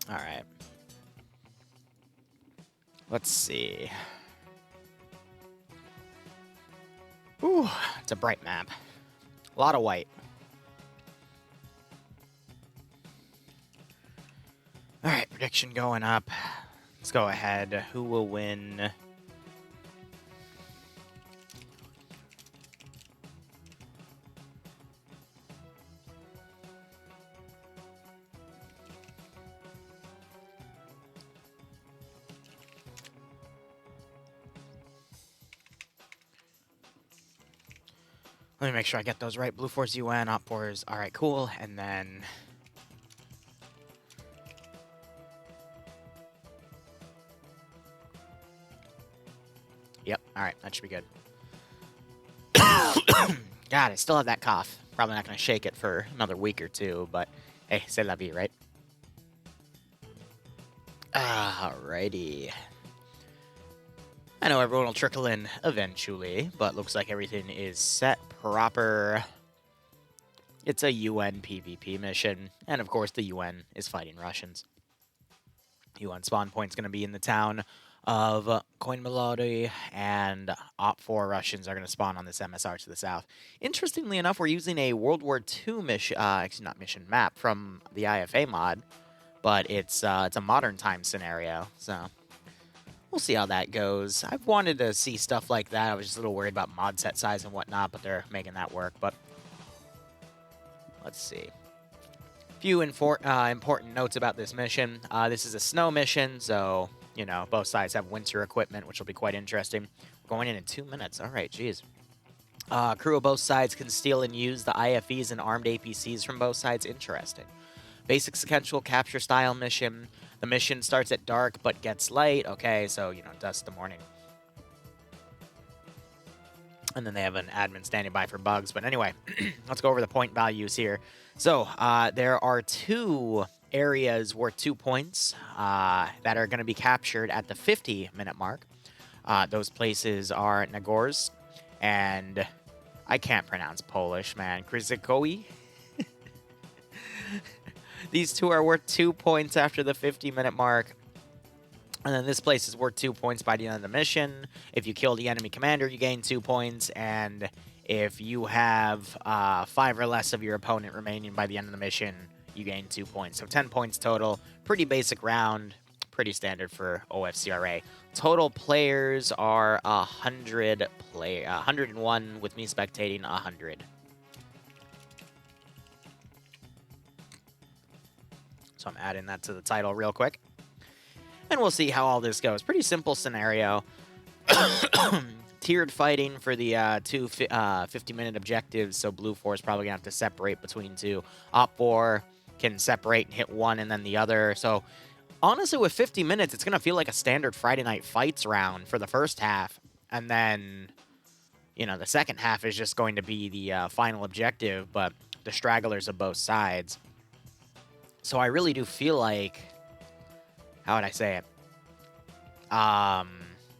All right. Let's see. Ooh, it's a bright map. A lot of white. All right, prediction going up. Let's go ahead. Who will win? Let me make sure I get those right. Blue Force UN, Op Force. All right, cool. And then... Yep, all right, that should be good. God, I still have that cough. Probably not going to shake it for another week or two, but hey, c'est la vie, right? Alrighty. I know everyone will trickle in eventually, but looks like everything is set proper. It's a UN PvP mission, and of course the UN is fighting Russians. UN spawn point's going to be in the town of Koinmelody, and Op 4 Russians are going to spawn on this MSR to the south. Interestingly enough, we're using a World War II mission, actually not mission, map from the IFA mod, but it's a modern time scenario, so we'll see how that goes. I've wanted to see stuff like that. I was just a little worried about mod set size and whatnot, but they're making that work. But let's see. Few important notes about this mission. This is a snow mission, so, you know, both sides have winter equipment, which will be quite interesting. We're going in 2 minutes. All right, geez. Crew of both sides can steal and use the IFEs and armed APCs from both sides. Interesting. Basic sequential capture style mission. The mission starts at dark but gets light. Okay, so, you know, dusk to morning. And then they have an admin standing by for bugs. But anyway, let's go over the point values here. So there are 2 areas worth 2 points that are going to be captured at the 50-minute mark. Those places are Nagorsk and I can't pronounce Polish, man. Krzykowi. These 2 are worth 2 points after the 50-minute mark. And then this place is worth 2 points by the end of the mission. If you kill the enemy commander, you gain 2 points. And if you have 5 or less of your opponent remaining by the end of the mission, you gain 2 points. So 10 points total. Pretty basic round. Pretty standard for OFCRA. Total players are 101 with me spectating 100. So I'm adding that to the title real quick. And we'll see how all this goes. Pretty simple scenario. Tiered fighting for the 2 50-minute objectives, so Blue Force probably going to have to separate between 2. Op 4 can separate and hit one and then the other. So, honestly, with 50 minutes, it's going to feel like a standard Friday Night Fights round for the first half. And then, you know, the second half is just going to be the final objective, but the stragglers of both sides. So I really do feel like... How would I say it?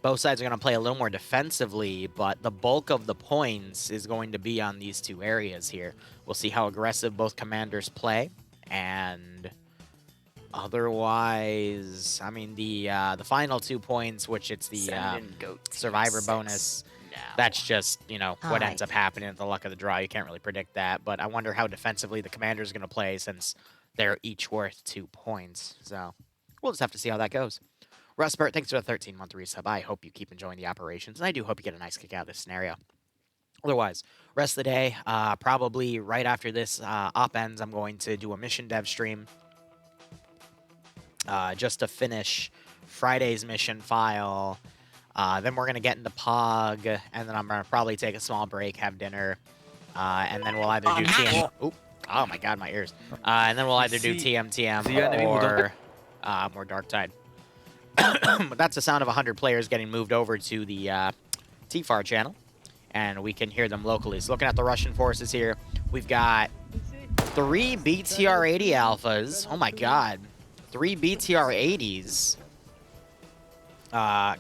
Both sides are going to play a little more defensively, but the bulk of the points is going to be on these 2 areas here. We'll see how aggressive both commanders play, and otherwise, I mean, the final 2 points, which it's the survivor bonus, that's just, you know, what ends up happening at the luck of the draw. You can't really predict that, but I wonder how defensively the commander is going to play since they're each worth 2 points, so... We'll just have to see how that goes. Rustbert, thanks for the 13-month resub. I hope you keep enjoying the operations, and I do hope you get a nice kick out of this scenario. Otherwise, rest of the day, probably right after this op ends, I'm going to do a mission dev stream just to finish Friday's mission file. Then we're going to get into POG, and then I'm going to probably take a small break, have dinner, and then we'll either do TM... Oop. Oh my god, my ears. And then we'll either do TMTM or... more Dark Tide. But that's the sound of 100 players getting moved over to the TFAR channel, and we can hear them locally. So looking at the Russian forces here, we've got 3 BTR-80 alphas. Oh my god. 3 BTR-80s.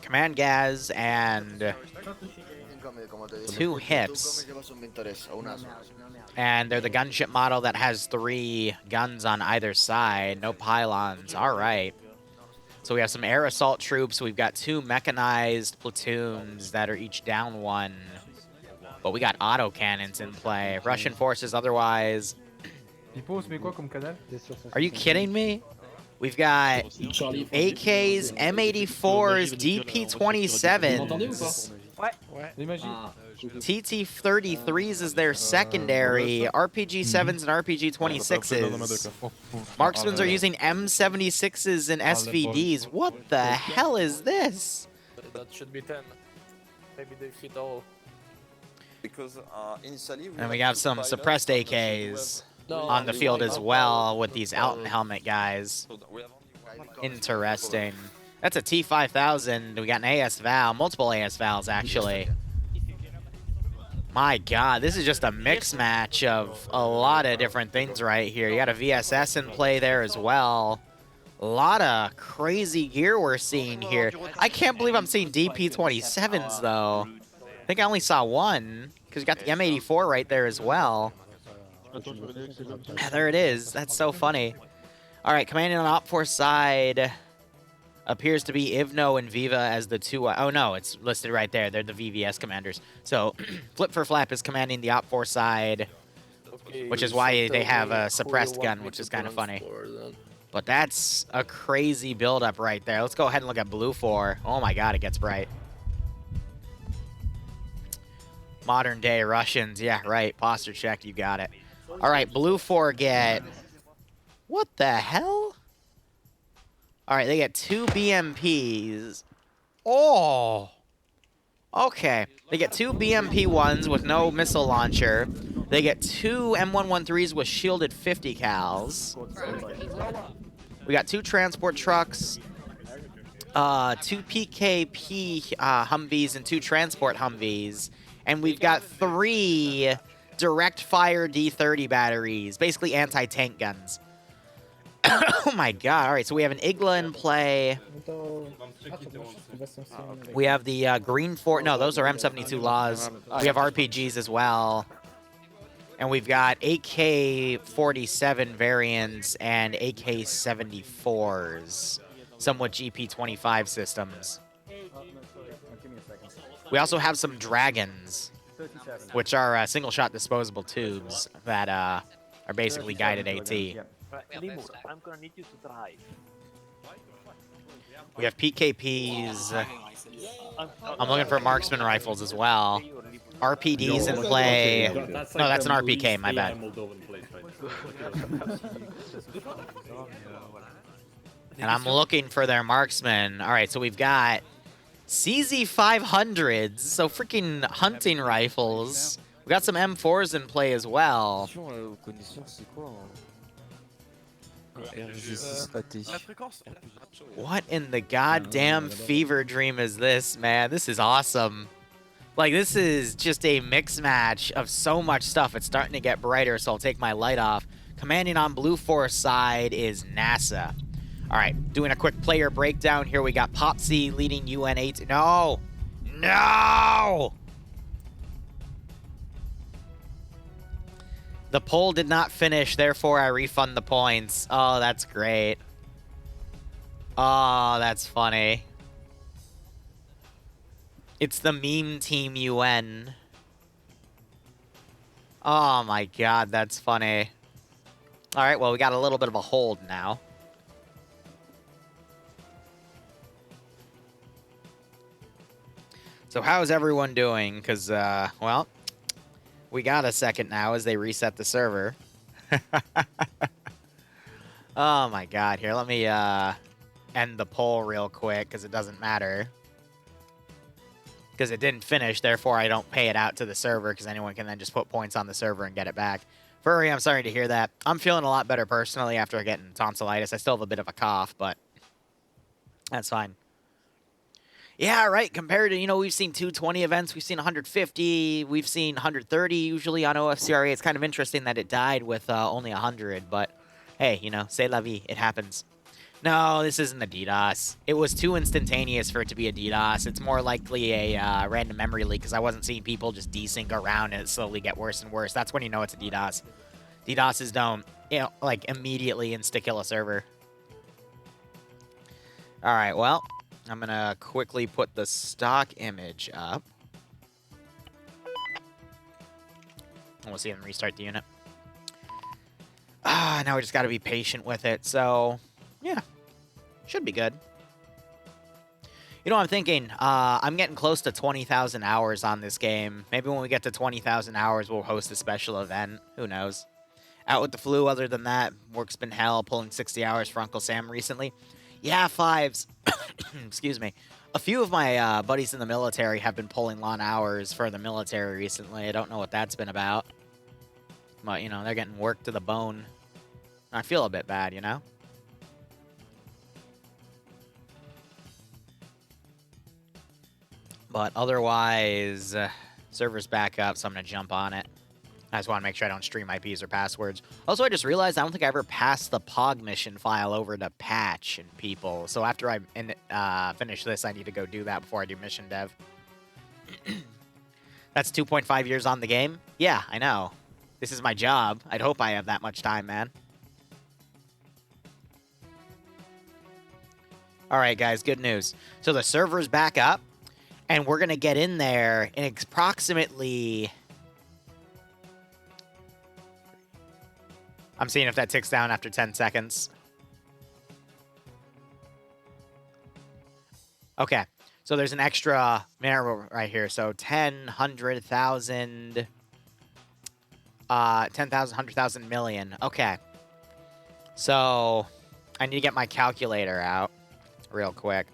Command Gaz and 2 hips. And they're the gunship model that has 3 guns on either side. No pylons. All right. So we have some air assault troops. We've got 2 mechanized platoons that are each down 1. But we got auto cannons in play. Russian forces otherwise. Are you kidding me? We've got AKs, M84s, DP27s. TT-33s is their secondary. RPG-7s and RPG-26s. Marksmans are using M76s and SVDs. What the hell is this? That should be 10. Maybe they fit all. Because initially and we have some suppressed AKs on the field as well with these Alton helmet guys. Interesting. That's a T5000. We got an AS Val, multiple AS Vals actually. My God, this is just a mix match of a lot of different things right here. You got a VSS in play there as well. A lot of crazy gear we're seeing here. I can't believe I'm seeing DP27s though. I think I only saw 1 because you got the M84 right there as well. Yeah, there it is. That's so funny. All right, commanding on OPFOR side appears to be Ivno and Viva as the 2... oh, no, it's listed right there. They're the VVS commanders. So, Flip for Flap is commanding the OPFOR side, which is why they have a suppressed gun, which is kind of funny. But that's a crazy build-up right there. Let's go ahead and look at Blue 4. Oh, my God, it gets bright. Modern-day Russians. Yeah, right. Posture check. You got it. All right, Blue 4 get... what the hell? All right, they get 2 BMPs. Oh! Okay. They get 2 BMP-1s with no missile launcher. They get 2 M113s with shielded 50 cals. We got 2 transport trucks, 2 PKP Humvees, and 2 transport Humvees. And we've got 3 direct fire D30 batteries, basically anti-tank guns. Oh my God. All right, so we have an Igla in play. We have the green fort. No, those are M72 laws. We have RPGs as well. And we've got AK-47 variants and AK-74s. Some with GP-25 systems. We also have some dragons, which are single-shot disposable tubes that are basically guided AT. Liru, I'm gonna need you to drive. We have PKPs. I'm looking for marksman rifles as well. RPDs in play. No, that's an RPK, my bad. And I'm looking for their marksmen. All right, so we've got CZ500s, so freaking hunting rifles. We got some M4s in play as well. What in the goddamn fever dream is this, man? This is awesome. Like, this is just a mix match of so much stuff. It's starting to get brighter, so I'll take my light off. Commanding on Blue Force side is NASA. All right, doing a quick player breakdown here. We got Popsy leading UN8. No! No! The poll did not finish, therefore I refund the points. Oh, that's great. Oh, that's funny. It's the meme team UN. Oh my God, that's funny. All right, well, we got a little bit of a hold now. So how's everyone doing? Because, well, we got a second now as they reset the server. Oh my God, here, let me end the poll real quick because it doesn't matter. Because it didn't finish, therefore I don't pay it out to the server because anyone can then just put points on the server and get it back. Furry, I'm sorry to hear that. I'm feeling a lot better personally after getting tonsillitis. I still have a bit of a cough, but that's fine. Yeah, right. Compared to, you know, we've seen 220 events, we've seen 150, we've seen 130 usually on OFCRA. It's kind of interesting that it died with only 100, but hey, you know, c'est la vie. It happens. No, this isn't a DDoS. It was too instantaneous for it to be a DDoS. It's more likely a random memory leak because I wasn't seeing people just desync around and it slowly get worse and worse. That's when you know it's a DDoS. DDoSes don't, like, immediately insta-kill a server. Alright, well, I'm gonna quickly put the stock image up. And we'll see them restart the unit. Now we just gotta be patient with it, so... yeah. Should be good. You know what I'm thinking? I'm getting close to 20,000 hours on this game. Maybe when we get to 20,000 hours, we'll host a special event. Who knows? Out with the flu, other than that, work's been hell, pulling 60 hours for Uncle Sam recently. Yeah, fives. Excuse me. A few of my buddies in the military have been pulling long hours for the military recently. I don't know what that's been about. But, you know, they're getting worked to the bone. I feel a bit bad, you know? But otherwise, server's back up, so I'm going to jump on it. I just want to make sure I don't stream IPs or passwords. Also, I just realized I don't think I ever passed the POG mission file over to Patch and people. So after I finish this, I need to go do that before I do mission dev. That's 2.5 years on the game? Yeah, I know. This is my job. I'd hope I have that much time, man. All right, guys, good news. So the server's back up, and we're going to get in there in approximately... I'm seeing if that ticks down after 10 seconds. Okay, so there's an extra minute right here. So 10, 100,000, 10,000, 100,000 million. Okay. So I need to get my calculator out real quick.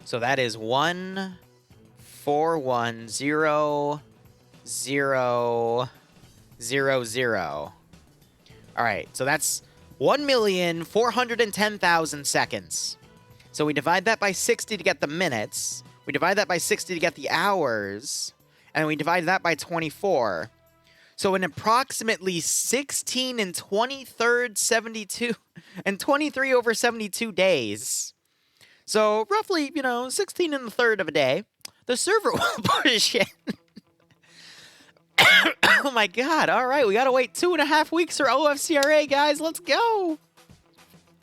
So that is 1410000. All right, so that's 1,410,000 seconds. So we divide that by 60 to get the minutes. We divide that by 60 to get the hours. And we divide that by 24. So in approximately 16 and 23rd 72 and 23 over 72 days. So roughly, 16 and a third of a day. The server will push it. Oh my god, alright, we gotta wait 2.5 weeks for OFCRA, guys, let's go!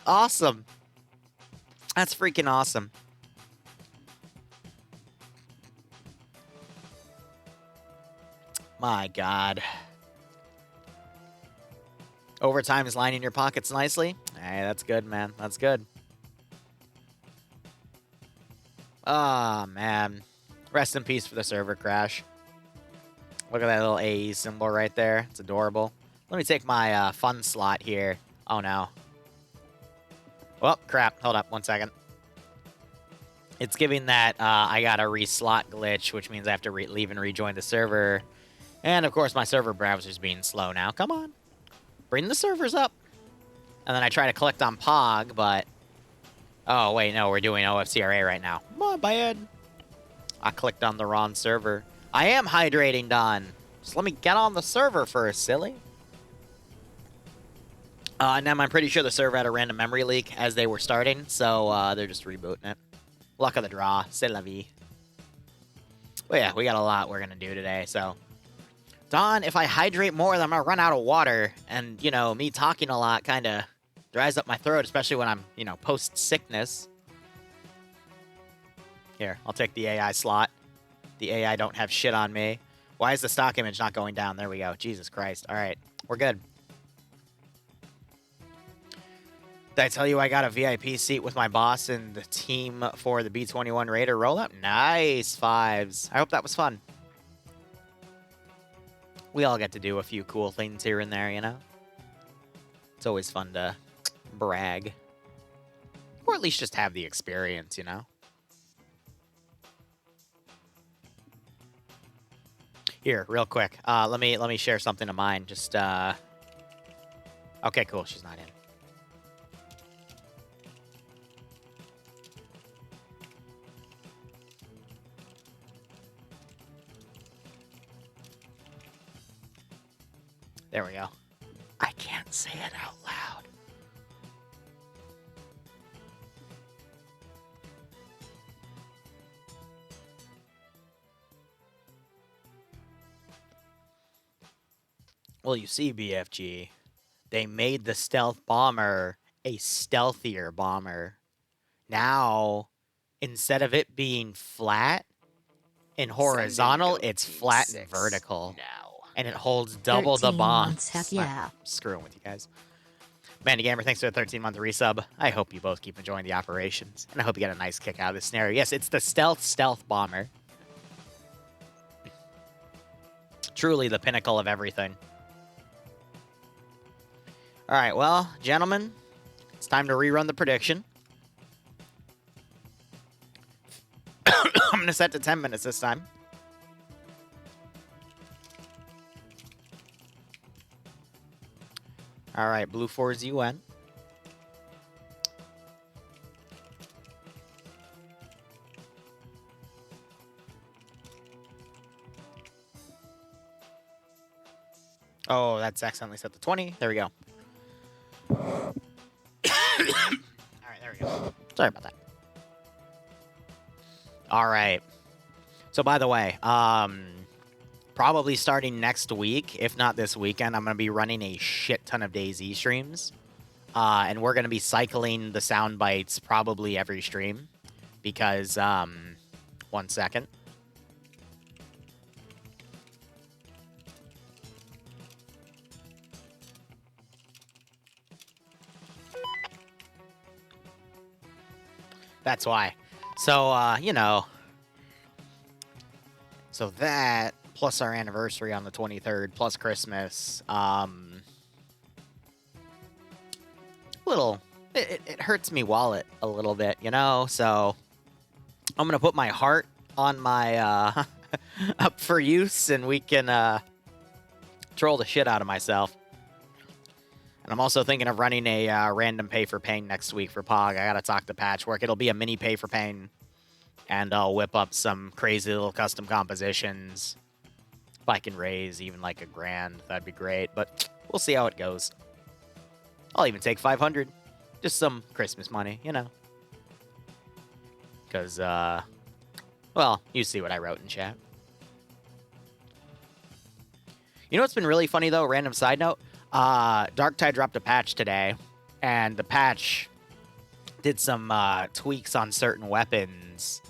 Awesome. That's freaking awesome. My god. Overtime is lining your pockets nicely. Hey, that's good, man, that's good. Ah, man. Rest in peace for the server crash. Look at that little AE symbol right there. It's adorable. Let me take my fun slot here. Oh, no. Well, crap. Hold up 1 second. It's giving that I got a reslot glitch, which means I have to leave and rejoin the server. And, of course, my server browser's being slow now. Come on. Bring the servers up. And then I try to collect on POG, but... oh, wait, no. We're doing OFCRA right now. My bad. I clicked on the wrong server. I am hydrating, Don. Just let me get on the server first, silly. And then I'm pretty sure the server had a random memory leak as they were starting, so they're just rebooting it. Luck of the draw. C'est la vie. Well, yeah, we got a lot we're going to do today, so... Don, if I hydrate more, then I'm going to run out of water. And, me talking a lot kind of dries up my throat, especially when I'm, post-sickness. Here, I'll take the AI slot. The AI don't have shit on me. Why is the stock image not going down? There we go. Jesus Christ. All right. We're good. Did I tell you I got a VIP seat with my boss and the team for the B-21 Raider rollout? Nice. Fives. I hope that was fun. We all get to do a few cool things here and there, It's always fun to brag. Or at least just have the experience, Here, real quick. Let me share something of mine. Just okay, cool. She's not in. There we go. I can't say it out loud. Well, you see, BFG, they made the stealth bomber a stealthier bomber. Now, instead of it being flat and horizontal, it's flat and vertical. And it holds double the 13 bomb. months, heck yeah. I'm screwing with you guys. Mandy Gamer, thanks for the 13-month resub. I hope you both keep enjoying the operations. And I hope you get a nice kick out of this scenario. Yes, it's the stealth bomber. Truly the pinnacle of everything. All right, well, gentlemen, it's time to rerun the prediction. I'm going to set to 10 minutes this time. All right, blue 4 is UN. Oh, that's accidentally set to 20. There we go. All right, there we go. Sorry about that. All right. So, by the way, probably starting next week, if not this weekend, I'm going to be running a shit ton of DayZ streams. And we're going to be cycling the sound bites probably every stream. Because, 1 second. That's why. So, you know. So that, plus our anniversary on the 23rd, plus Christmas. It hurts me wallet a little bit, you know? So, I'm going to put my heart on my, up for use, and we can, troll the shit out of myself. And I'm also thinking of running a random pay for pain next week for Pog. I gotta talk to Patchwork. It'll be a mini pay for pain. And I'll whip up some crazy little custom compositions. If I can raise even like $1,000, that'd be great. But we'll see how it goes. I'll even take 500. Just some Christmas money, you know. Because, well, you see what I wrote in chat. You know what's been really funny, though? Random side note. Darktide dropped a patch today, and the patch did some tweaks on certain weapons.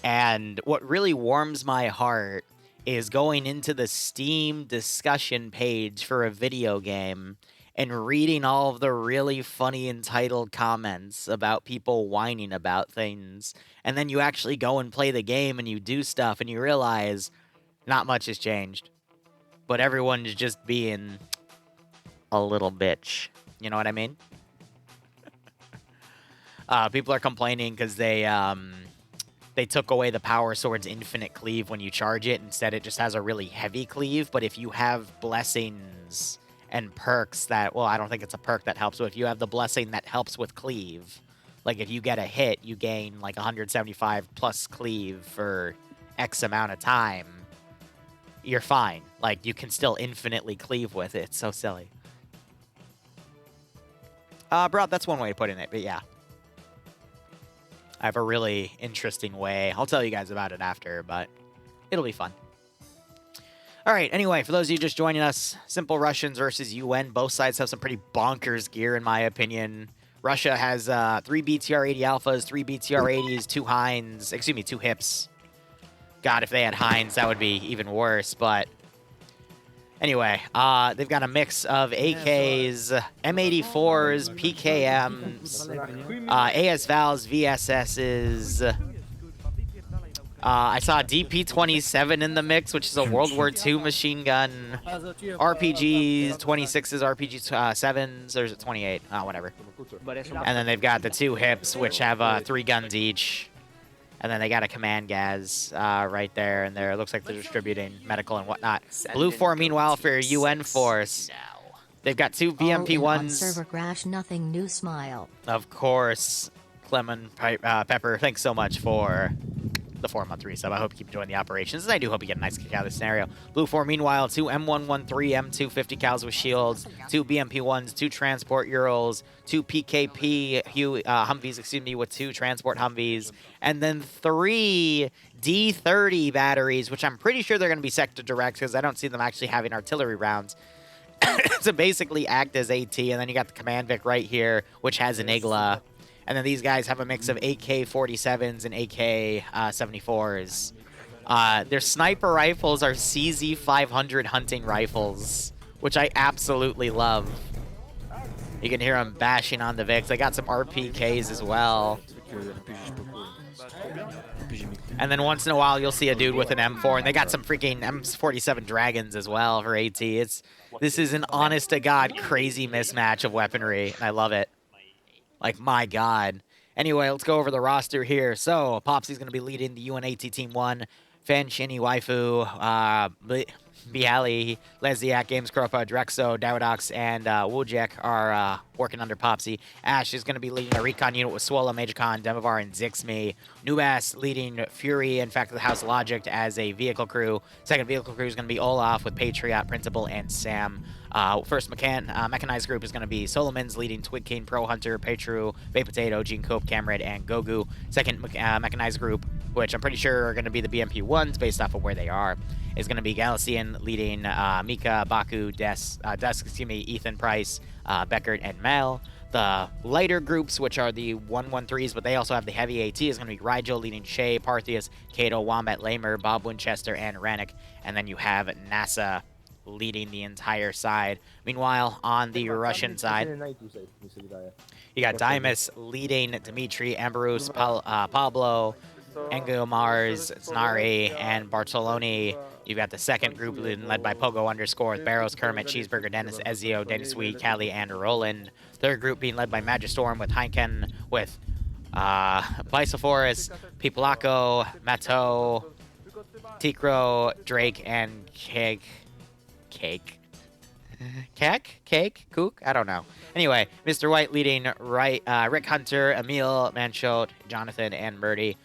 And what really warms my heart is going into the Steam discussion page for a video game and reading all of the really funny entitled comments about people whining about things. And then you actually go and play the game and you do stuff and you realize not much has changed. But everyone's just being a little bitch. You know what I mean? People are complaining because they took away the Power Sword's infinite cleave when you charge it. Instead, it just has a really heavy cleave. But if you have blessings and perks that... Well, I don't think it's a perk that helps. But if you have the blessing that helps with cleave, like if you get a hit, you gain like 175 plus cleave for X amount of time, you're fine. Like, you can still infinitely cleave with it. It's so silly. Bro, that's one way to put it, but yeah. I have a really interesting way. I'll tell you guys about it after, but it'll be fun. All right, anyway, for those of you just joining us, Simple Russians versus UN. Both sides have some pretty bonkers gear, in my opinion. Russia has 3 BTR-80 Alphas, 3 BTR-80s, 2 Hinds, excuse me, 2 Hips. God, if they had Hinds, that would be even worse, but... Anyway, they've got a mix of AKs, M84s, PKMs, AS Vals, VSSs. I saw DP-27 in the mix, which is a World War II machine gun. RPGs, 26s, RPG-7s, or is it 28? Oh, whatever. And then they've got the 2 Hips, which have 3 guns each. And then they got a command gas right there and there. It looks like they're distributing medical and whatnot. Blue 4, meanwhile, for UN force. They've got 2 BMP-1s. Server crash, nothing new, smile. Of course. Clemon Pepper, thanks so much for the 4-month resub. I hope you keep enjoying the operations, and I do hope you get a nice kick out of this scenario. Blue 4, meanwhile, 2 M113, M2 50 cals with shields, 2 BMP-1s, 2 transport Urals, 2 PKP Humvees, excuse me, with 2 transport Humvees, and then 3 D30 batteries, which I'm pretty sure they're going to be sector direct because I don't see them actually having artillery rounds. to basically act as AT, and then you got the Command Vic right here, which has an Igla. And then these guys have a mix of AK-47s and AK-74s. Their sniper rifles are CZ-500 hunting rifles, which I absolutely love. You can hear them bashing on the Vics. They got some RPKs as well. And then once in a while, you'll see a dude with an M4, and they got some freaking M47 Dragons as well for AT. This is an honest-to-God crazy mismatch of weaponry, and I love it. Like, my God. Anyway, let's go over the roster here. So, Popsy's going to be leading the UNAT Team 1. Fan, Shinny, Waifu, Bialy, Lesliak, Games, Kropa, Drexo, Dowdox, and Wojek are working under Popsy. Ash is going to be leading a recon unit with Swolo, Major Khan, Demovar, and Zixme. Nubass leading Fury and Fact of the House Logic as a vehicle crew. Second vehicle crew is going to be Olaf with Patriot, Principal, and Sam. First mechanized group is going to be Solomons leading Twig King, Pro Hunter, Petru, Bay Potato, Gene Cope, Camred, and Gogu. Second mechanized group, which I'm pretty sure are going to be the BMP ones based off of where they are, is going to be Galician leading Mika, Baku, Ethan Price, Beckert, and Mel. The lighter groups, which are the 113s, but they also have the heavy AT, is going to be Rigel leading Shay, Parthius, Kato, Wombat, Lamer, Bob Winchester, and Rannick. And then you have NASA leading the entire side. Meanwhile, on the Russian side, you got Dimas leading Dmitry, Ambrose, Pablo, Engo Mars, Znari, and Bartoloni. You've got the second group led by Pogo _, Barrows, Kermit, Cheeseburger, Dennis, Ezio, Dennis Wee, Callie, and Roland. Third group being led by Magistorm with Heineken, with Bisophorus, Pipolaco, Mato, Tikro, Drake, and Cake? Kook? I don't know. Anyway, Mr. White leading Rick Hunter, Emil, Manchot, Jonathan, and Murdy.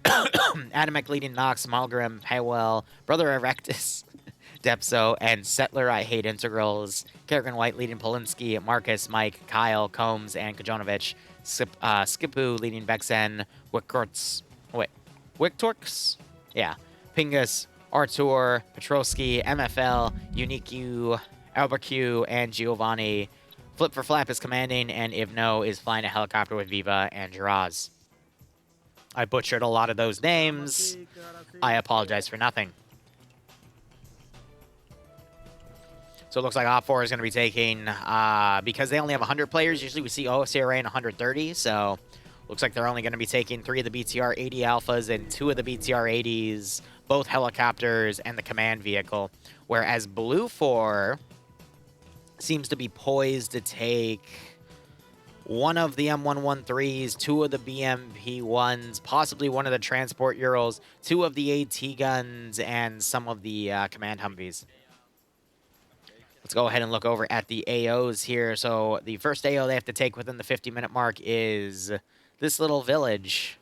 Adamek leading Nox, Malgrim, Paywell, Brother Erectus, Depso, and Settler I Hate Integrals. Kerrigan White leading Polinsky, Marcus, Mike, Kyle, Combs, and Kajonovich. Skipu leading Vexen, Wictorks? Yeah. Pingus, Artur, Petrovsky, MFL, Unique, Alberq, and Giovanni. Flip for Flap is commanding, and Ivno is flying a helicopter with Viva and Jiraz. I butchered a lot of those names. I apologize for nothing. So it looks like OFCRA is going to be taking, because they only have 100 players, usually we see OFCRA in 130, so looks like they're only going to be taking 3 of the BTR-80 Alphas and 2 of the BTR-80s, both helicopters and the command vehicle, whereas Blue 4 seems to be poised to take 1 of the M113s, 2 of the BMP1s, possibly 1 of the transport Urals, 2 of the AT guns, and some of the command Humvees. Let's go ahead and look over at the AOs here. So the first AO they have to take within the 50-minute mark is this little village.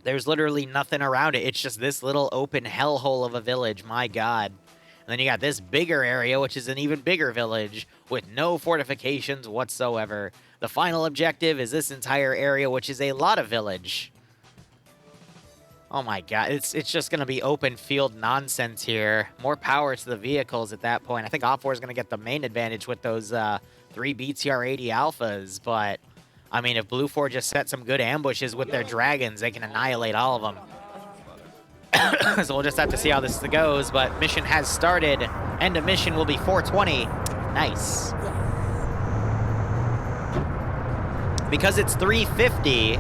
There's literally nothing around it. It's just this little open hellhole of a village. My God. And then you got this bigger area, which is an even bigger village with no fortifications whatsoever. The final objective is this entire area, which is a lot of village. Oh my God, it's just going to be open field nonsense here. More power to the vehicles at that point. I think OFCRA is going to get the main advantage with those 3 BTR-80 Alphas, but I mean, if Blue 4 just set some good ambushes with their dragons, they can annihilate all of them. So we'll just have to see how this goes, but mission has started. End of mission will be 4:20. Nice. Because it's 3:50,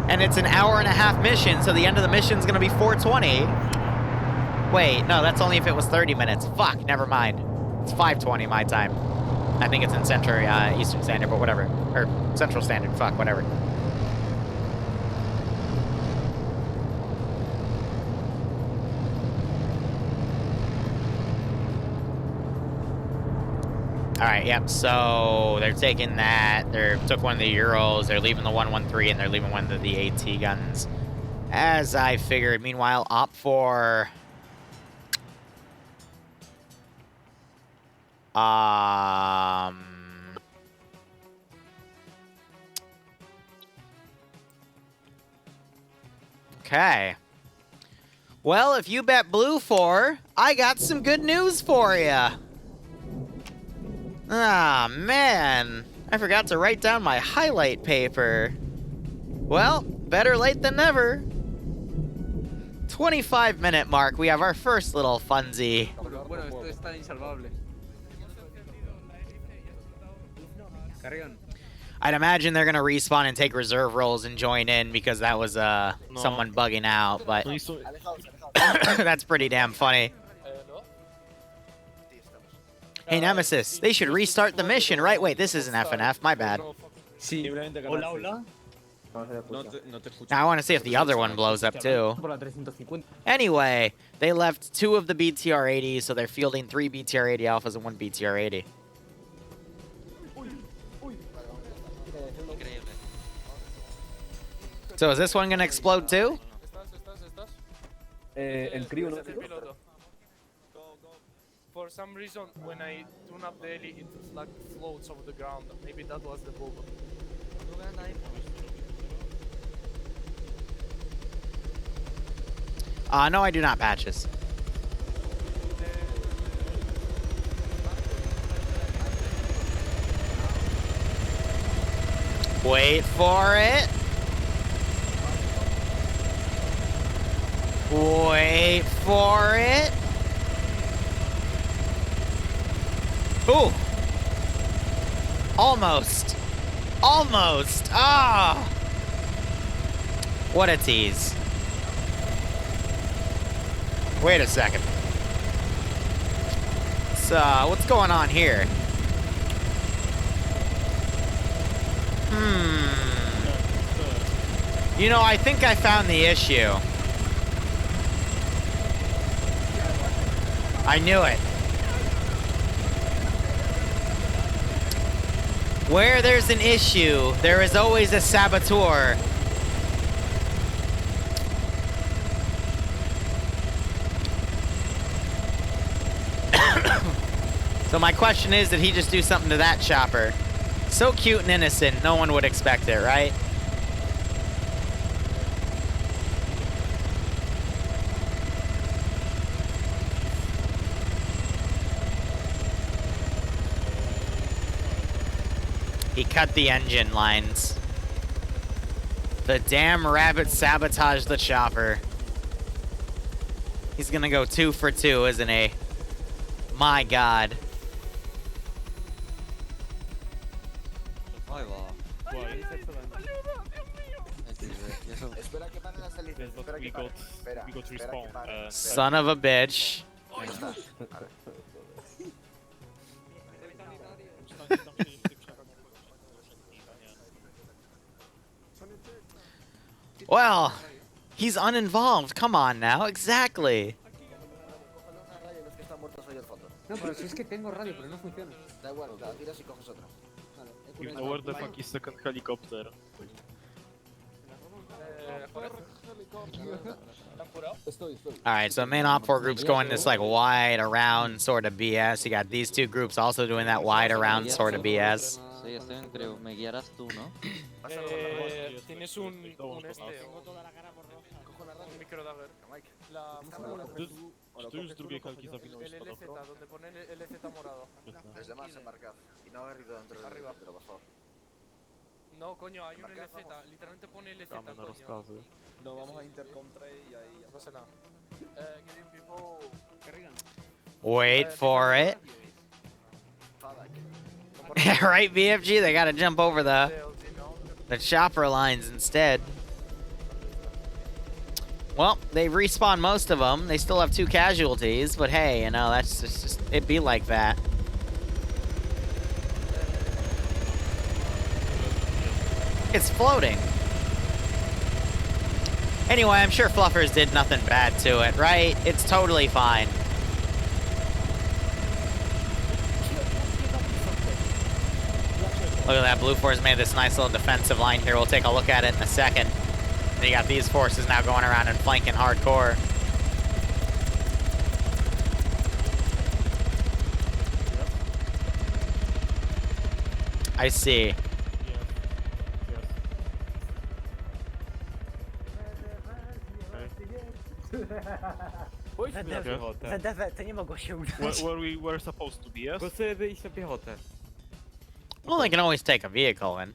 and it's an hour-and-a-half mission, so the end of the mission is going to be 4:20. Wait, no, that's only if it was 30 minutes. Fuck, never mind. It's 5:20 my time. I think it's in Central, Eastern Standard, but whatever. Or Central Standard, fuck, whatever. All right, yep, so they're taking that. They took 1 of the Urals. They're leaving the 113, and they're leaving 1 of the AT guns. As I figured. Meanwhile, OPFOR... Okay. Well, if you bet Blue 4, I got some good news for you. Ah, man. I forgot to write down my highlight paper. Well, better late than never. 25-minute mark. We have our first little funsy. Bueno, esto está insalvable. Carrión. I'd imagine they're gonna respawn and take reserve roles and join in because that was someone bugging out, but that's pretty damn funny. Hey Nemesis, they should restart the mission, right? Wait, this isn't FNF, my bad. Sí. Hola, hola. Now I want to see if the other one blows up too. Anyway, they left 2 of the BTR-80, so they're fielding 3 BTR-80 alphas and 1 BTR-80. So is this one gonna explode too? El crío, ¿no? For some reason, when I tune up the heli, it like floats over the ground. Maybe that was the bug. No, I do not, Patches. Wait for it. Wait for it. Ooh. Almost. Almost. Ah. What a tease. Wait a second. What's going on here? You know, I think I found the issue. I knew it. Where there's an issue, there is always a saboteur. So my question is, did he just do something to that chopper? So cute and innocent, no one would expect it, right? He cut the engine lines. The damn rabbit sabotaged the chopper. He's gonna go 2 for 2, isn't he? My God. We got respawn. Son of a bitch. Well, he's uninvolved. Come on now. Exactly. No, pero si es que tengo radio, pero no funciona. Da igual, la tiras y coges otra. Where the fuck is second helicopter? Alright, so main op 4 group's going this like wide around sort of BS. You got these 2 groups also doing that wide around sort of BS. Sí, estoy en creo. Me guiarás tú, ¿no? Tienes un micro dagger. Czy już z drugiej helki zawinąłeś El to, LZ, dobra? donde pone el LZ morado. Los demás embarcad. Y no haber ido dentro del helicóptero, por favor. No, coño, hay un LZ. Literalmente pone LZ, Damy na coño. rozkazy. No, vamos a intercom 3 y ahí ya No pasa nada. Getting people... Wait for it. Right, BFG? They gotta jump over the chopper lines instead. Well, they respawned most of them. They still have 2 casualties, but hey, you know, that's just it'd be like that. It's floating. Anyway, I'm sure Fluffers did nothing bad to it, right? It's totally fine. Look at that, Blue Force made this nice little defensive line here. We'll take a look at it in a second. And you got these forces now going around and flanking hardcore. I see. Where we were supposed to be, yes? Chcę wyjść na piechotę. Well, they can always take a vehicle in.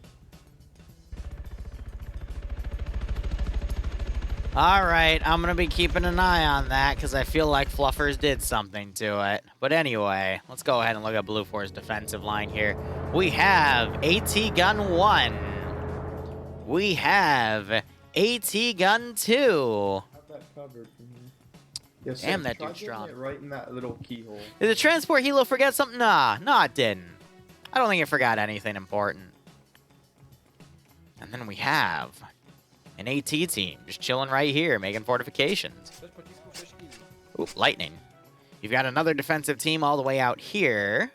Alright, I'm gonna be keeping an eye on that because I feel like Fluffers did something to it. But anyway, let's go ahead and look at Blue 4's defensive line here. We have AT Gun 1. We have AT Gun 2. Have that covered for me. Yes, Damn, sir. that Try dude's getting strong. it right in that little keyhole. Did the transport helo forget something? Nah, it didn't. I don't think it forgot anything important. And then we have an AT team just chilling right here, making fortifications. Ooh, lightning. You've got another defensive team all the way out here.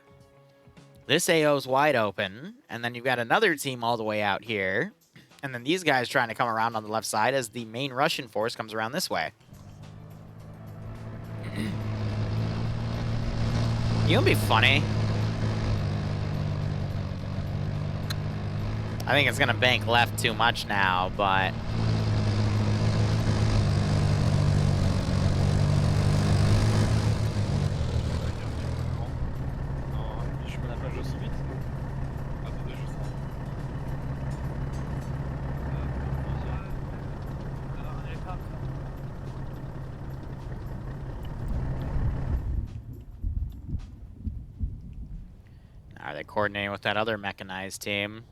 This AO's wide open. And then you've got another team all the way out here. And then these guys trying to come around on the left side as the main Russian force comes around this way. You know what'd be funny? I think it's gonna bank left too much now, but... Je me l'appelle aussi vite. Attendez, je sens. Are they coordinating with that other mechanized team?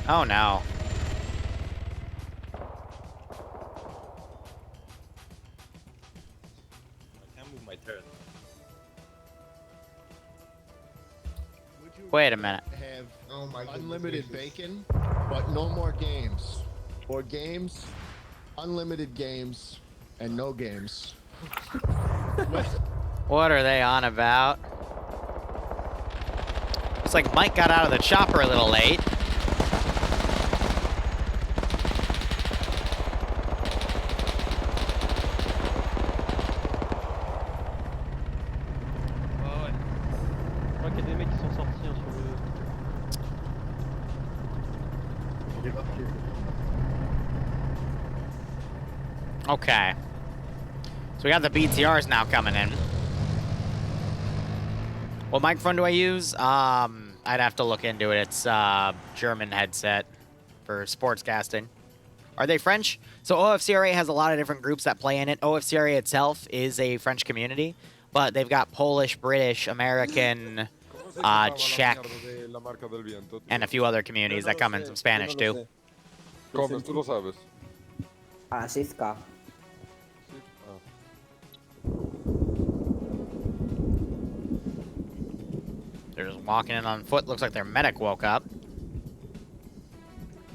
Oh no. I can't move my turret. Wait a minute. Have Oh my goodness unlimited gracious. bacon, but no more games. Or games, unlimited games, and no games. What are they on about? Looks like Mike got out of the chopper a little late. Je crois qu'il y a des mecs qui sont sortis hein, sur le... Okay. So we got the BTRs now coming in. What microphone do I use? I'd have to look into it. It's German headset for sportscasting. Are they French? So OFCRA has a lot of different groups that play in it. OFCRA itself is a French community, but they've got Polish, British, American, Czech, and a few other communities that come in some Spanish too. ¿Cómo? ¿Tú lo sabes? Asistka. They're just walking in on foot. Looks like their medic woke up.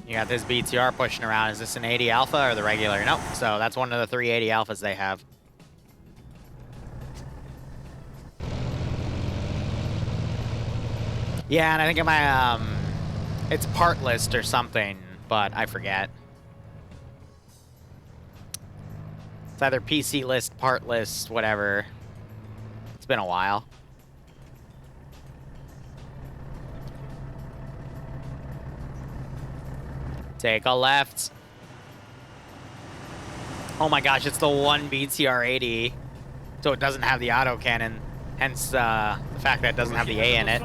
You got this BTR pushing around. Is this an 80 Alpha or the regular? Nope. So that's one of the 380 Alphas they have. Yeah, and I think in my, it's part list or something, but I forget. It's either PC list, part list, whatever. It's been a while. Take a left. Oh my gosh, it's the one BTR-80. So it doesn't have the autocannon. Hence, the fact that it doesn't have the A in it.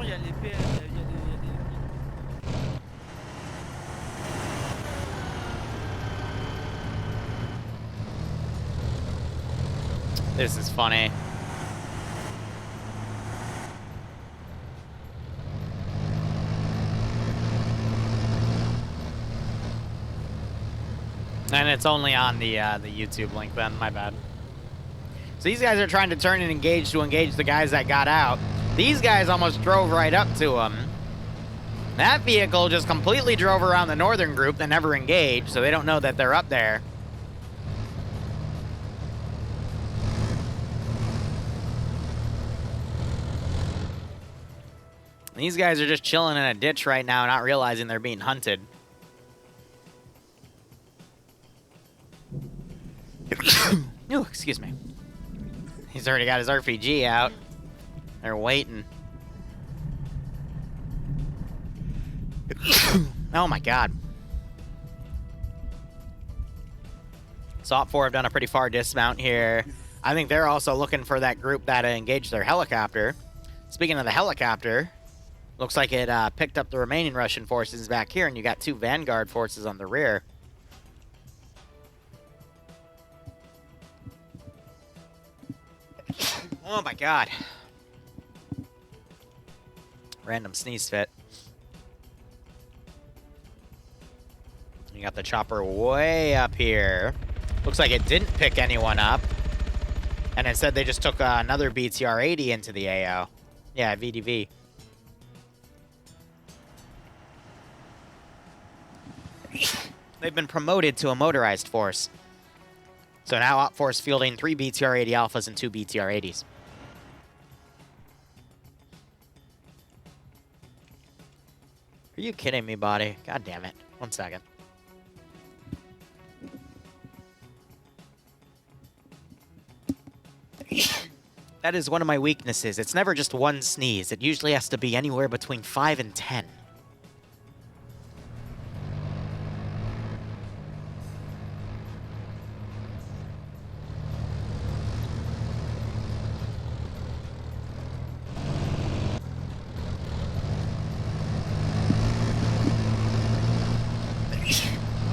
This is funny. And it's only on the YouTube link then, my bad. So these guys are trying to turn and engage to engage the guys that got out. These guys almost drove right up to them. That vehicle just completely drove around the northern group that never engaged, so they don't know that they're up there. These guys are just chilling in a ditch right now, not realizing they're being hunted. Oh, excuse me. He's already got his RPG out. They're waiting. Oh my god. So OPFOR have done a pretty far dismount here. I think they're also looking for that group that engaged their helicopter. Speaking of the helicopter, looks like it picked up the remaining Russian forces back here, and you got 2 Vanguard forces on the rear. Oh my god. Random sneeze fit. You got the chopper way up here. Looks like it didn't pick anyone up. And instead they just took another BTR-80 into the AO. Yeah, VDV. They've been promoted to a motorized force. So now OPFOR is fielding 3 BTR-80 Alphas and 2 BTR-80s. Are you kidding me, buddy? God damn it. 1 second. That is one of my weaknesses. It's never just 1 sneeze. It usually has to be anywhere between 5 and 10.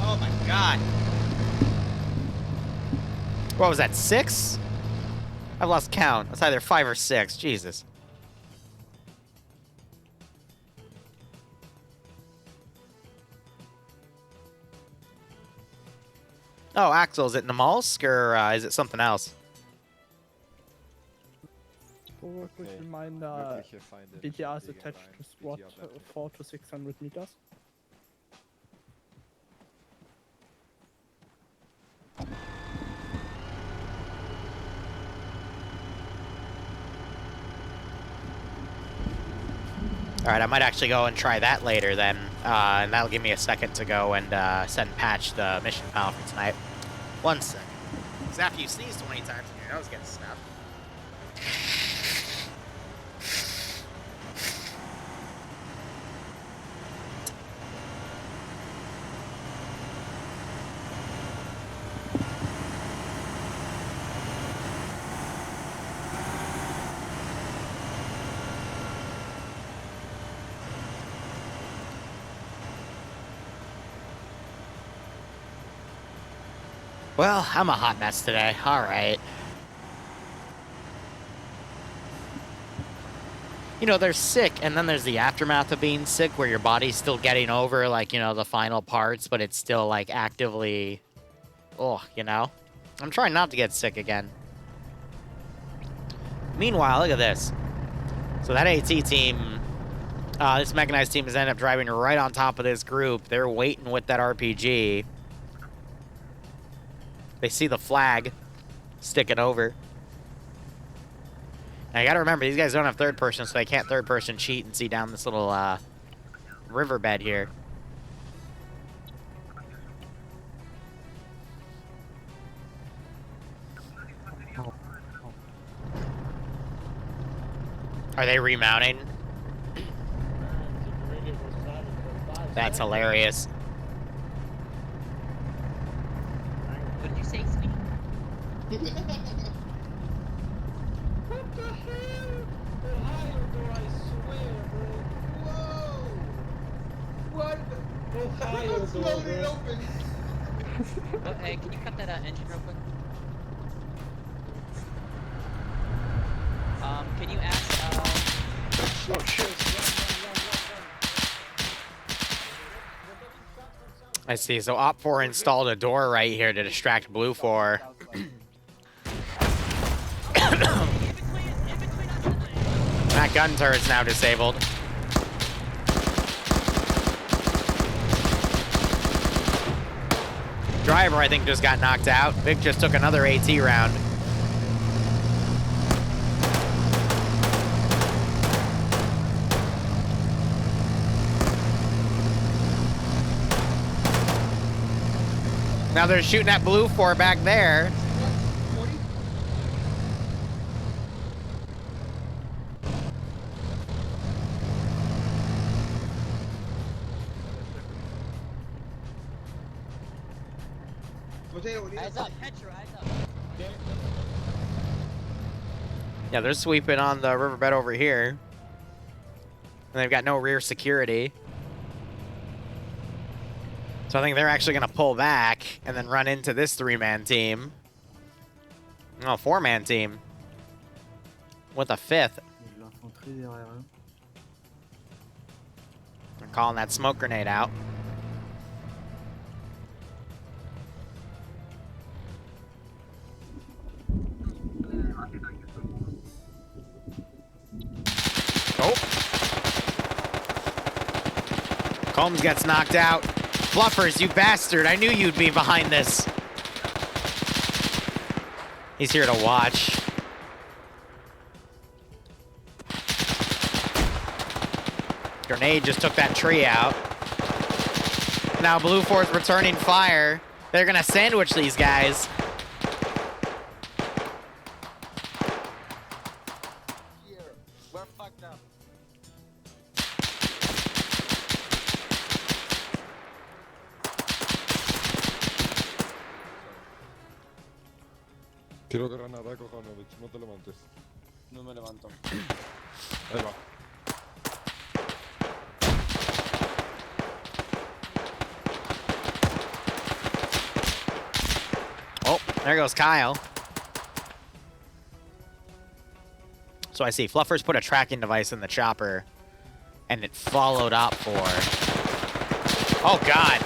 Oh my god. What was that, 6? I've lost count. It's either 5 or 6. Jesus. Oh, Axel, is it Namalsk or is it something else? Question mine, BTR is attached to squad 4 to 600 meters. Alright, I might actually go and try that later then. And that'll give me a second to go and send Patch the mission file for tonight. 1 second. Because after you sneeze 20 times and your nose gets stuffed. Well, I'm a hot mess today. Alright. You know, there's sick, and then there's the aftermath of being sick, where your body's still getting over, like, you know, the final parts, but it's still, like, actively... Oh, you know? I'm trying not to get sick again. Meanwhile, look at this. So that AT team, this mechanized team has ended up driving right on top of this group. They're waiting with that RPG. They see the flag sticking over. And I gotta remember, these guys don't have third person, so they can't third person cheat and see down this little riverbed here. Are they remounting? That's hilarious. What did you say, sweetie? What the hell? Ohio door, I swear, bro. Whoa! What the? Ohio door, floated open. Well, hey, can you cut that engine real quick? Can you ask, Oh shit. I see. So OPFOR installed a door right here to distract Blue 4. That gun turret's now disabled. Driver, I think, just got knocked out. Vic just took another AT round. Now they're shooting at Blue 4 back there. What Eyes up, Petro, eyes up. Yeah, they're sweeping on the riverbed over here. And they've got no rear security. So I think they're actually going to pull back and then run into this 3-man team. No, 4-man team. With a 5th. They're calling that smoke grenade out. Oh. Combs gets knocked out. Fluffers, you bastard. I knew you'd be behind this. He's here to watch. Grenade just took that tree out. Now Blue Force returning fire. They're gonna sandwich these guys. We're fucked up. Tiro granada, Kojanovich, no te levantes. No me levanto. Ahí va. Oh, there goes Kyle. So I see Fluffers put a tracking device in the chopper, and it followed up for... Oh, God.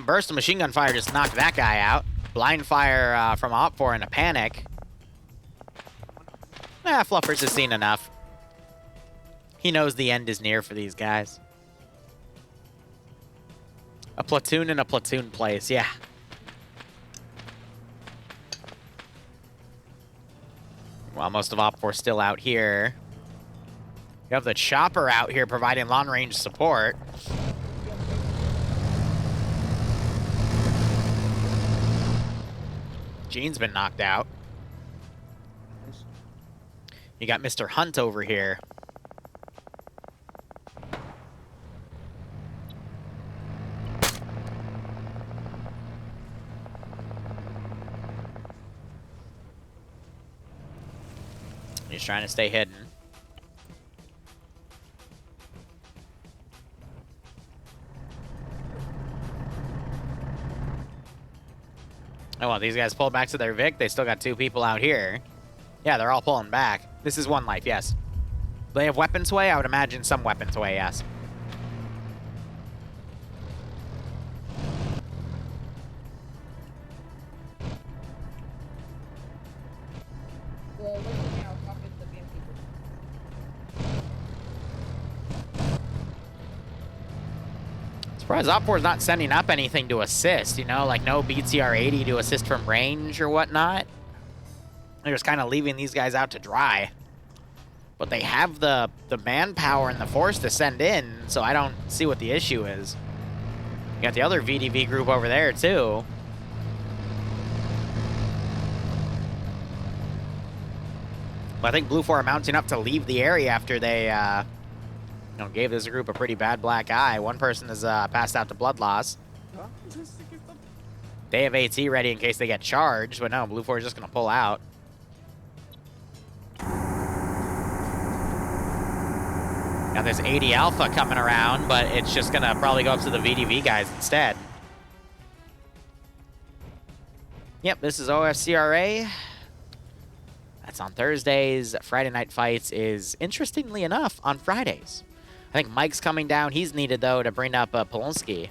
Burst of machine gun fire just knocked that guy out. Blind fire from OFCRA in a panic. Fluffers has seen enough. He knows the end is near for these guys. A platoon in a platoon place, yeah. Well, most of OFCRA still out here. You have the chopper out here providing long-range support. Gene's been knocked out. You got Mr. Hunt over here. He's trying to stay hidden. Oh, well, these guys pulled back to their Vic. They still got 2 people out here. Yeah, they're all pulling back. This is 1 life, yes. Do they have weapon sway? I would imagine some weapon sway, yes. Surprised OFCRA's not sending up anything to assist, you know, like no BTR-80 to assist from range or whatnot. They're just kind of leaving these guys out to dry. But they have the manpower and the force to send in, so I don't see what the issue is. You got the other VDV group over there, too. But I think Blue 4 are mounting up to leave the area after they, you know, gave this group a pretty bad black eye. 1 person has passed out to blood loss. They have AT ready in case they get charged, but no, Blue 4 is just going to pull out. Got this 80 Alpha coming around, but it's just going to probably go up to the VDV guys instead. Yep, this is OFCRA. That's on Thursdays. Friday Night Fights is, interestingly enough, on Fridays. I think Mike's coming down. He's needed, though, to bring up Polonsky.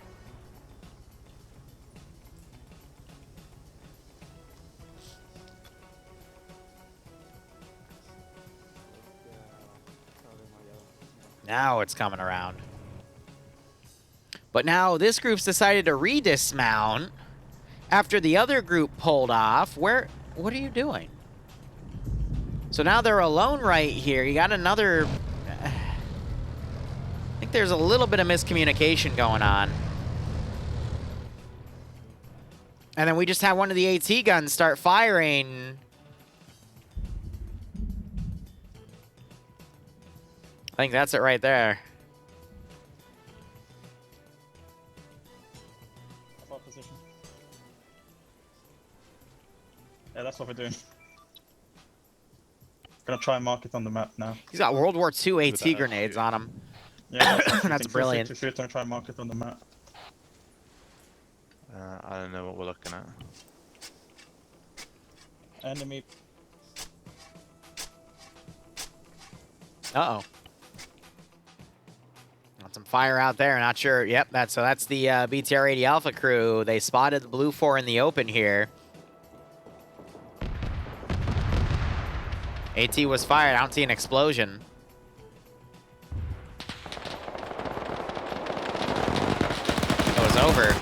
Now it's coming around. But now this group's decided to redismount after the other group pulled off. What are you doing? So now they're alone right here. You got another... I think there's a little bit of miscommunication going on. And then we just had one of the AT guns start firing. I think that's it right there. Position. Yeah, that's what we're doing. Gonna try and mark it on the map now. He's got World War II With the AT grenades LG. on him. Yeah, That's brilliant. To shoot and try and mark it on the map. I don't know what we're looking at. Enemy. Uh-oh. Got some fire out there. Not sure. Yep, that's the BTR-80 Alpha crew. They spotted the Blue 4 in the open here. AT was fired. I don't see an explosion. It was over.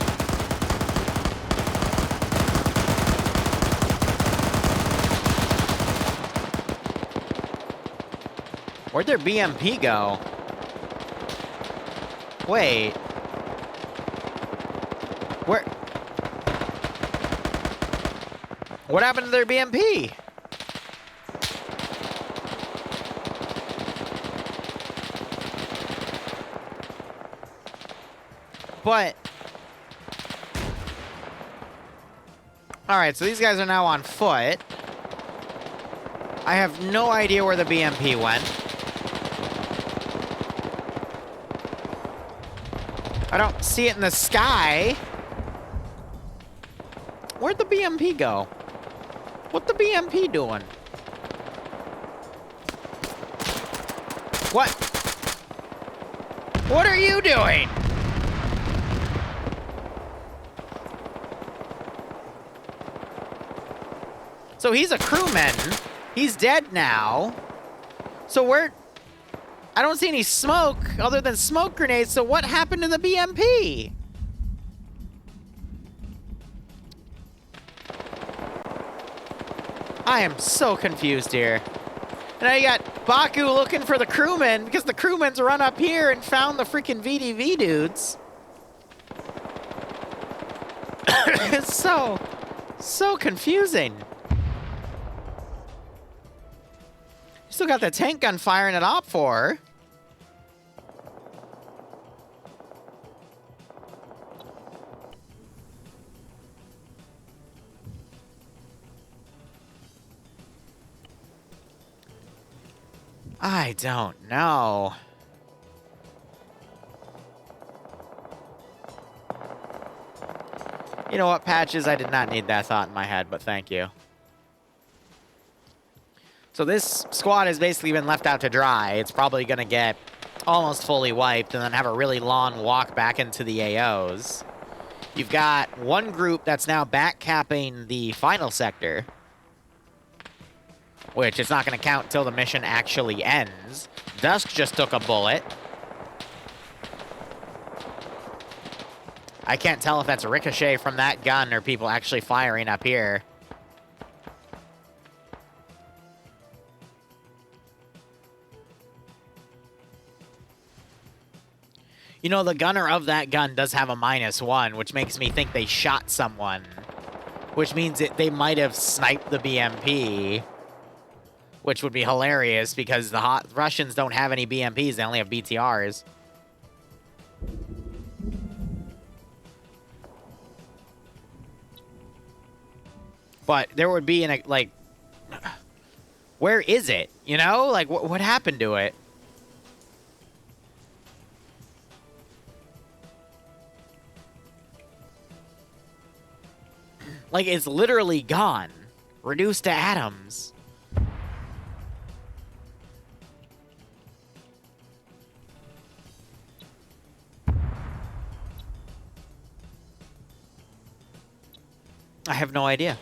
Where'd their BMP go? Wait. Where? What happened to their BMP? But... Alright, so these guys are now on foot. I have no idea where the BMP went. I don't see it in the sky. Where'd the BMP go? What the BMP doing? What? What are you doing? So he's a crewman. He's dead now. So where... I don't see any smoke other than smoke grenades, so what happened to the BMP? I am so confused here. And now you got Baku looking for the crewmen because the crewmen's run up here and found the freaking VDV dudes. It's so confusing. Still got the tank gun firing at Op 4. I don't know. You know what, Patches? I did not need that thought in my head, but thank you. So this squad has basically been left out to dry. It's probably going to get almost fully wiped and then have a really long walk back into the AOs. You've got one group that's now back capping the final sector, which is not going to count till the mission actually ends. Dusk just took a bullet. I can't tell if that's a ricochet from that gun or people actually firing up here. You know, the gunner of that gun does have a -1, which makes me think they shot someone. Which means they might have sniped the BMP. Which would be hilarious because the Russians don't have any BMPs, they only have BTRs. But there would be like... Where is it? You know? Like, what happened to it? Like, it's literally gone. Reduced to atoms. I have no idea.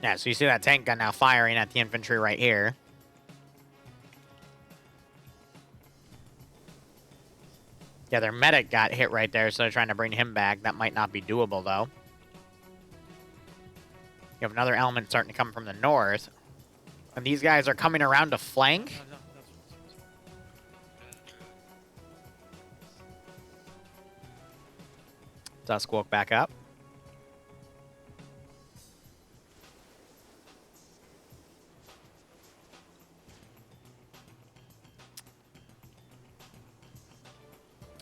Yeah, so you see that tank gun now firing at the infantry right here. Yeah, their medic got hit right there, so they're trying to bring him back. That might not be doable, though. You have another element starting to come from the north. And these guys are coming around to flank. Dusk woke back up.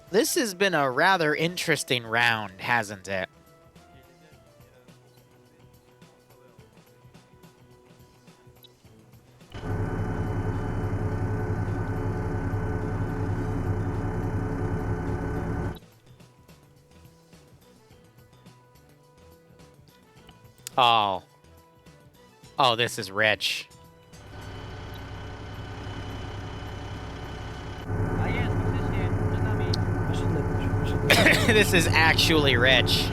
This has been a rather interesting round, hasn't it? Oh. Oh, this is rich. This is actually rich.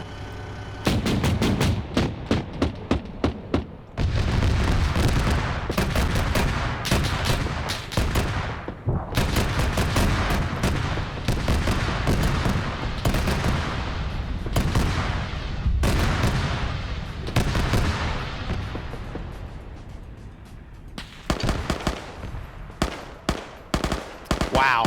Wow.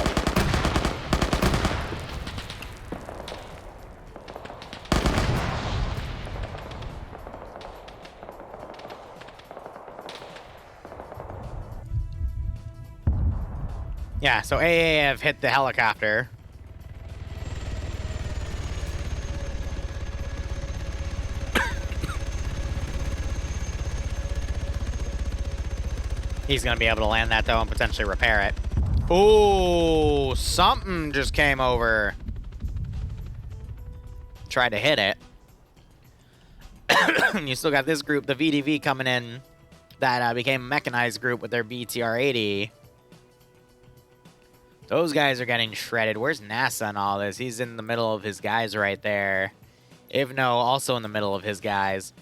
Yeah, so AA have hit the helicopter. He's going to be able to land that, though, and potentially repair it. Ooh, something just came over. Tried to hit it. You still got this group, the VDV, coming in that became a mechanized group with their BTR-80. Those guys are getting shredded. Where's NASA in all this? He's in the middle of his guys right there. Ivno also in the middle of his guys.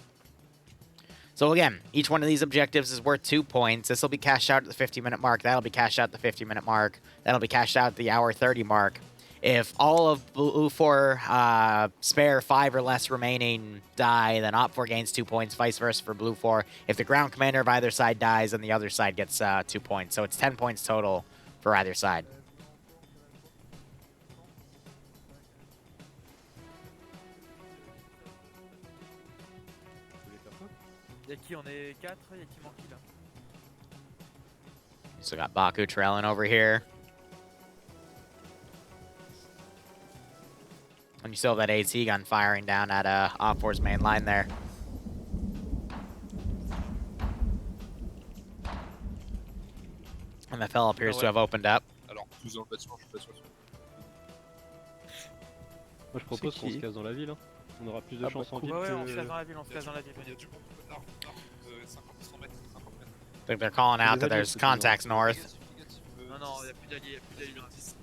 So again, each one of these objectives is worth 2 points. This will be cashed out at the 50-minute mark. That'll be cashed out at the 50-minute mark. That'll be cashed out at the hour 30 mark. If all of Blue 4 spare 5 or less remaining die, then Op 4 gains 2 points, vice versa for Blue 4. If the ground commander of either side dies, then the other side gets 2 points. So it's 10 points total for either side. Y'a qui? On est 4, y'a qui manque qui là? So got Baku trailing over here. And you still have that AT gun firing down at Op 4's main line there. MFL appears to have opened up. Alors, tous dans le bâtiment, je suis pas sûr. Moi, je propose qu'on se casse dans la ville. Hein. On aura plus de chance en ville. Ouais, on se casse dans la ville, on se casse dans la ville. Il y a du monde. Là, 50 mètres, 50 mètres. I think they're calling out that there's contacts north. Non, non, y'a plus d'alliés, y'a plus d'alliés dans 10.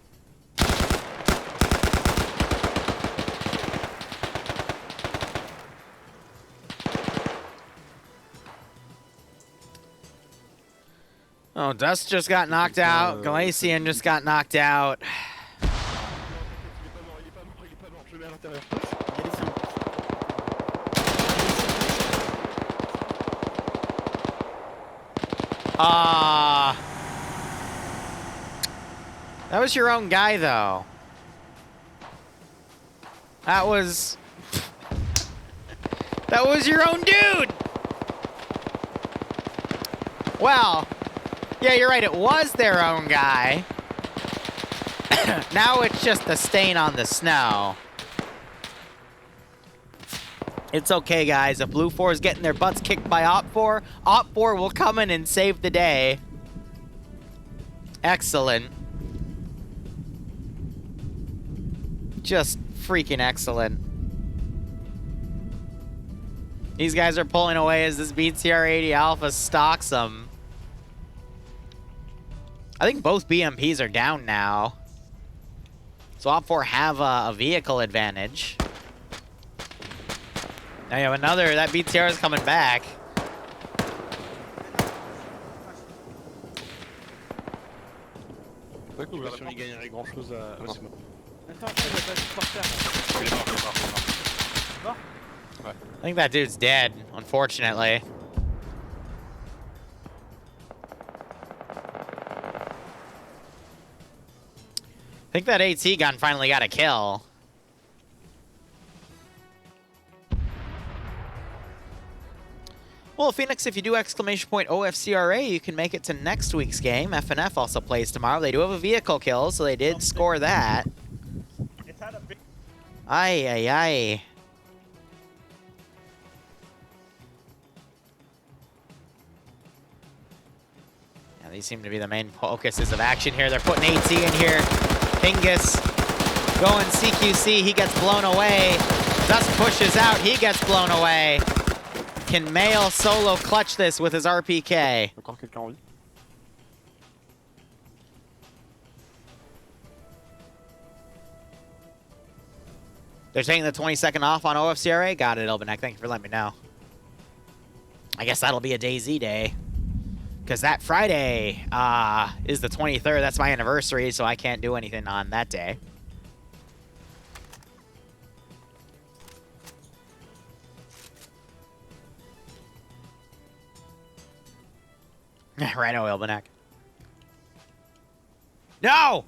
Oh, Dust just got knocked out. Galatian just got knocked out. That was your own guy, though. That was your own dude! Well, yeah, you're right, it was their own guy. Now it's just a stain on the snow. It's okay, guys. If Blue 4 is getting their butts kicked by Op 4, Op 4 will come in and save the day. Excellent. Just freaking excellent. These guys are pulling away as this BTR-80 Alpha stalks them. I think both BMPs are down now. So Op 4 have a vehicle advantage. Now you have another, that BTR is coming back. Pas que l'ouverture il gagnerait grand chose à. Ouais, c'est bon. Attends, je vais pas supporter. Il est mort. I think that dude's dead, unfortunately. I think that AT gun finally got a kill. Well, Phoenix, if you do exclamation point OFCRA, you can make it to next week's game. FNF also plays tomorrow. They do have a vehicle kill, so they did score that. Ay, ay, ay. Yeah, these seem to be the main focuses of action here. They're putting AT in here. Pingus going CQC. He gets blown away. Dust pushes out. He gets blown away. Can Mail solo clutch this with his RPK? They're taking the 20-second off on OFCRA. Got it, Elbenek. Thank you for letting me know. I guess that'll be a DayZ day. Because that Friday is the 23rd. That's my anniversary, so I can't do anything on that day. Rhino Elbenek. No!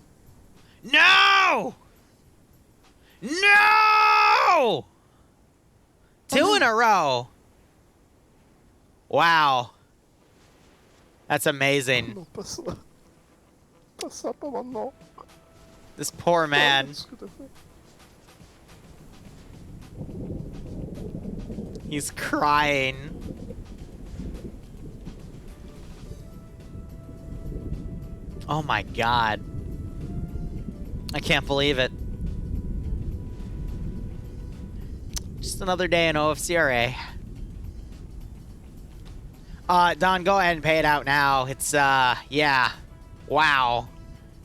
No! No! 2 in a row. Wow. That's amazing. This poor man. He's crying. Oh my god. I can't believe it. Just another day in OFCRA. Don, go ahead and pay it out now. It's, yeah. Wow.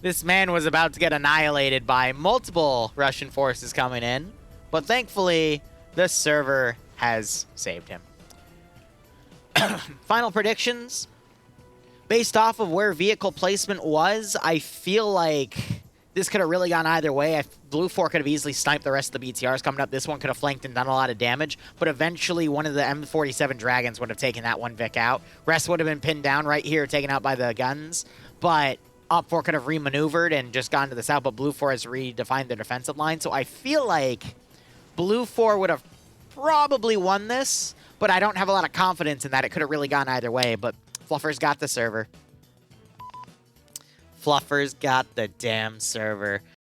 This man was about to get annihilated by multiple Russian forces coming in. But thankfully, the server has saved him. Final predictions. Based off of where vehicle placement was, I feel like this could have really gone either way. Blue 4 could have easily sniped the rest of the BTRs coming up. This one could have flanked and done a lot of damage. But eventually, one of the M47 Dragons would have taken that one Vic out. Rest would have been pinned down right here, taken out by the guns. But Op 4 could have remaneuvered and just gone to the south. But Blue 4 has redefined their defensive line. So I feel like Blue 4 would have probably won this. But I don't have a lot of confidence in that. It could have really gone either way. But Fluffer's got the server. Fluffer's got the damn server.